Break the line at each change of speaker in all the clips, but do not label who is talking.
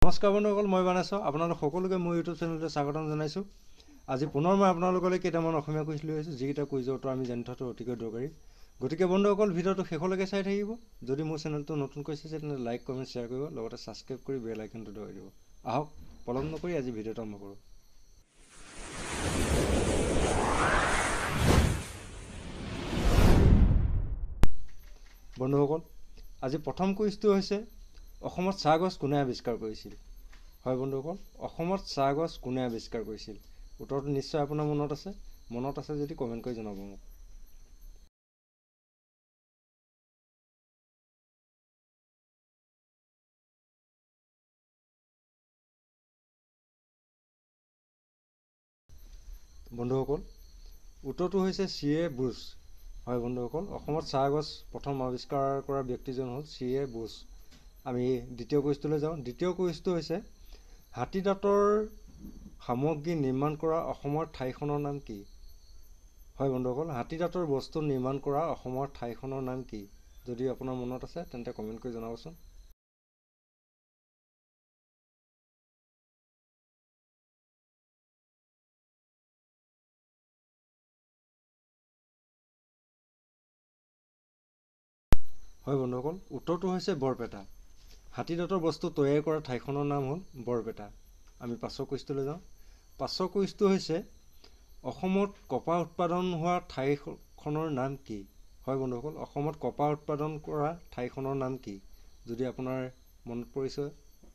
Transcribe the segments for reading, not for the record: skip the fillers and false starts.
নমস্কাৰ বন্ধুসকল, মই বানাইছোঁ আপোনালোক সকলোকে মোৰ ইউটিউব চেনেলতে স্বাগতম জনাইছোঁ। আজি পুনৰ মই আপোনালোকলৈ কেইটামান অসমীয়া কুইজ লৈ আহিছোঁ, যিকেইটা কুইজৰ উত্তৰ আমি জানি থোৱাটো অতিকৈ দৰকাৰী। গতিকে বন্ধুসকল, ভিডিঅ'টো শেষলৈকে চাই থাকিব। যদি মোৰ চেনেলটো নতুনকৈ চাইছে তেন্তে লাইক, কমেণ্ট, শ্বেয়াৰ কৰিব, লগতে ছাবস্ক্ৰাইব কৰি বেল আইকনটো দবাই দিব। আহক পলম নকৰি আজি ভিডিঅ'টো আৰম্ভ কৰোঁ। বন্ধুসকল, আজি প্ৰথম কুইজটো হৈছে অসমত চাহগছ কোনে আৱিষ্কাৰ কৰিছিল? হয় বন্ধুসকল, অসমত চাহগছ কোনে আৱিষ্কাৰ কৰিছিল? উত্তৰটো নিশ্চয় আপোনাৰ মনত আছে। মনত আছে যদি কমেণ্ট কৰি জনাব মোক। বন্ধুসকল, উত্তৰটো হৈছে চি.এ. বুছ। হয় বন্ধুসকল, অসমত চাহগছ প্ৰথম আৱিষ্কাৰ কৰা ব্যক্তিজন হ'ল চি.এ. বুছ। আমি দ্বিতীয় কুইজটোলৈ যাওঁ। দ্বিতীয় কুইজটো হৈছে হাতী দাঁতৰ সামগ্ৰী নিৰ্মাণ কৰা অসমৰ ঠাইখনৰ নাম কি? হয় বন্ধুসকল, হাতী দাঁতৰ বস্তু নিৰ্মাণ কৰা অসমৰ ঠাইখনৰ নাম কি? যদি আপোনাৰ মনত আছে তেন্তে কমেণ্ট কৰি জনাবচোন। হয় বন্ধুসকল, উত্তৰটো হৈছে বৰপেটা। হাতী দাঁতৰ বস্তু তৈয়াৰ কৰা ঠাইখনৰ নাম হ'ল বৰপেটা। আমি পাছৰ কুইজটোলৈ যাওঁ। পাছৰ কুইজটো হৈছে অসমত কপাহ উৎপাদন হোৱা ঠাইখনৰ নাম কি? হয় বন্ধুসকল, অসমত কপাহ উৎপাদন কৰা ঠাইখনৰ নাম কি? যদি আপোনাৰ মনত পৰিছে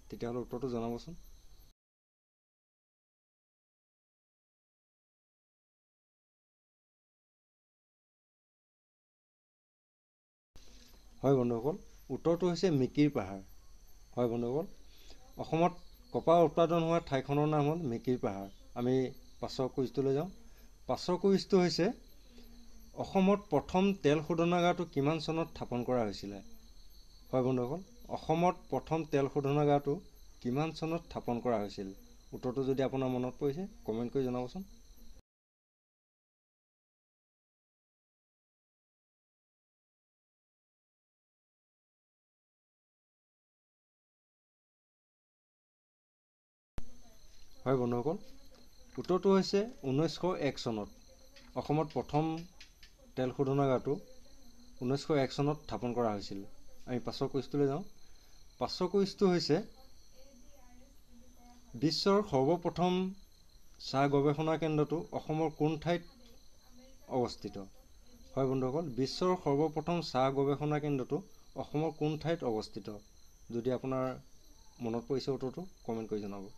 তেতিয়াহ'লে উত্তৰটো জনাবচোন। হয় বন্ধুসকল, উত্তৰটো হৈছে মিকিৰ পাহাৰ। হয় বন্ধুসকল, অসমত কপাহ উৎপাদন হোৱা ঠাইখনৰ নাম হ'ল মিকিৰ পাহাৰ। আমি পাছৰ কুইজটোলৈ যাওঁ। পাছৰ কুইজটো হৈছে অসমত প্ৰথম তেল শোধনাগাৰটো কিমান চনত স্থাপন কৰা হৈছিলে? হয় বন্ধুসকল, অসমত প্ৰথম তেল শোধনাগাৰটো কিমান চনত স্থাপন কৰা হৈছিল? উত্তৰটো যদি আপোনাৰ মনত পৰিছে কমেণ্ট কৰি জনাবচোন। হয় বন্ধুসকল, উত্তৰটো হৈছে 1901 চনত। অসমত প্ৰথম তেল শোধনাগাৰটো 1901 চনত স্থাপন কৰা হৈছিল। আমি পাছৰ কুইজটোলৈ যাওঁ। পাছৰ কুইজটো হৈছে বিশ্বৰ সৰ্বপ্ৰথম চাহ গৱেষণা কেন্দ্ৰটো অসমৰ কোন ঠাইত অৱস্থিত? হয় বন্ধুসকল, বিশ্বৰ সৰ্বপ্ৰথম চাহ গৱেষণা কেন্দ্ৰটো অসমৰ কোন ঠাইত অৱস্থিত? যদি আপোনাৰ মনত পৰিছে উত্তৰটো কমেণ্ট কৰি জনাব।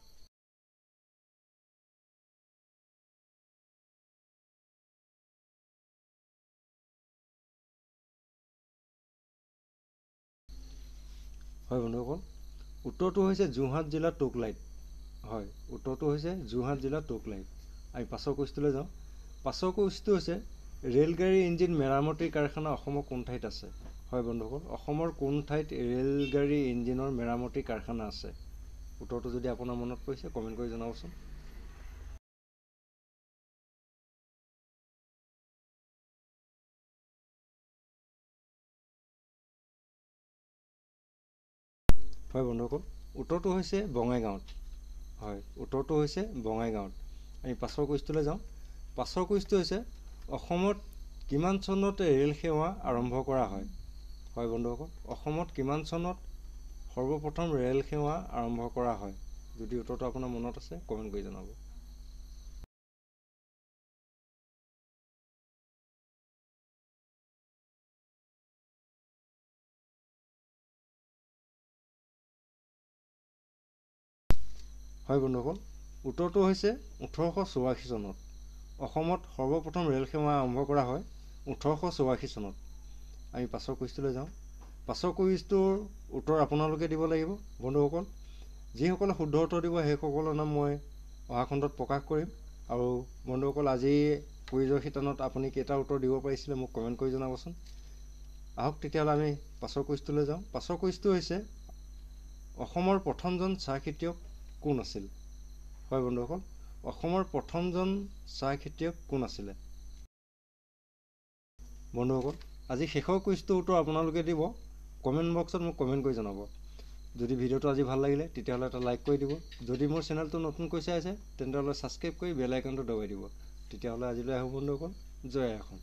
হয় বন্ধুসকল, উত্তৰটো হৈছে যোৰহাট জিলাৰ টোকলাইত। হয়, উত্তৰটো হৈছে যোৰহাট জিলাৰ টোকলাইত। আমি পাছৰ কুইজটোলৈ যাওঁ। পাছৰ কুইজটো হৈছে ৰেলগাড়ীৰ ইঞ্জিন মেৰামতিৰ কাৰখানা অসমৰ কোন ঠাইত আছে? হয় বন্ধুসকল, অসমৰ কোন ঠাইত ৰেলগাড়ীৰ ইঞ্জিনৰ মেৰামতিৰ কাৰখানা আছে? উত্তৰটো যদি আপোনাৰ মনত পৰিছে কমেণ্ট কৰি জনাবচোন। হয় বন্ধুসকল, উত্তৰটো হৈছে বঙাইগাঁৱত। হয়, উত্তৰটো হৈছে বঙাইগাঁৱত। আমি পাছৰ কুইজটোলৈ যাওঁ। পাছৰ কুইজটো হৈছে অসমত কিমান চনত ৰেল সেৱা আৰম্ভ কৰা হয়? হয় বন্ধুসকল, অসমত কিমান চনত সৰ্বপ্ৰথম ৰেল সেৱা আৰম্ভ কৰা হয়? যদি উত্তৰটো আপোনাৰ মনত আছে কমেণ্ট কৰি জনাব। হয় বন্ধুসকল, উত্তৰটো হৈছে 1884 চনত। অসমত সৰ্বপ্ৰথম ৰেল সেৱা আৰম্ভ কৰা হয় 1884 চনত। আমি পাছৰ কুইজটোলৈ যাওঁ। পাছৰ কুইজটোৰ উত্তৰ আপোনালোকে দিব লাগিব বন্ধুসকল। যিসকলে শুদ্ধ উত্তৰ দিব সেইসকলৰ নাম মই অহা খণ্ডত প্ৰকাশ কৰিম। আৰু বন্ধুসকল, আজি কুইজৰ শিতানত আপুনি কেইটা উত্তৰ দিব পাৰিছিলে মোক কমেণ্ট কৰি জনাবচোন। আহক তেতিয়াহ'লে আমি পাছৰ কুইজটোলৈ যাওঁ। পাছৰ কুইজটো হৈছে অসমৰ প্ৰথমজন চাহ খেতিয়ক কোন আছিল? হয় বন্ধুসকল, অসমৰ প্ৰথমজন চাহ খেতিয়ক কোন আছিলে? বন্ধুসকল, আজি শেষৰ কুইজটোৰ উত্তৰ আপোনালোকে দিব। কমেণ্ট বক্সত মোক কমেণ্ট কৰি জনাব। যদি ভিডিঅ'টো আজি ভাল লাগিলে তেতিয়াহ'লে এটা লাইক কৰি দিব। যদি মোৰ চেনেলটো নতুনকৈ চাই আছে তেন্তে ছাবস্ক্ৰাইব কৰি বেল আইকনটো দবাই দিব। তেতিয়াহ'লে আজিলৈ আহোঁ বন্ধুসকল, জয় অসম।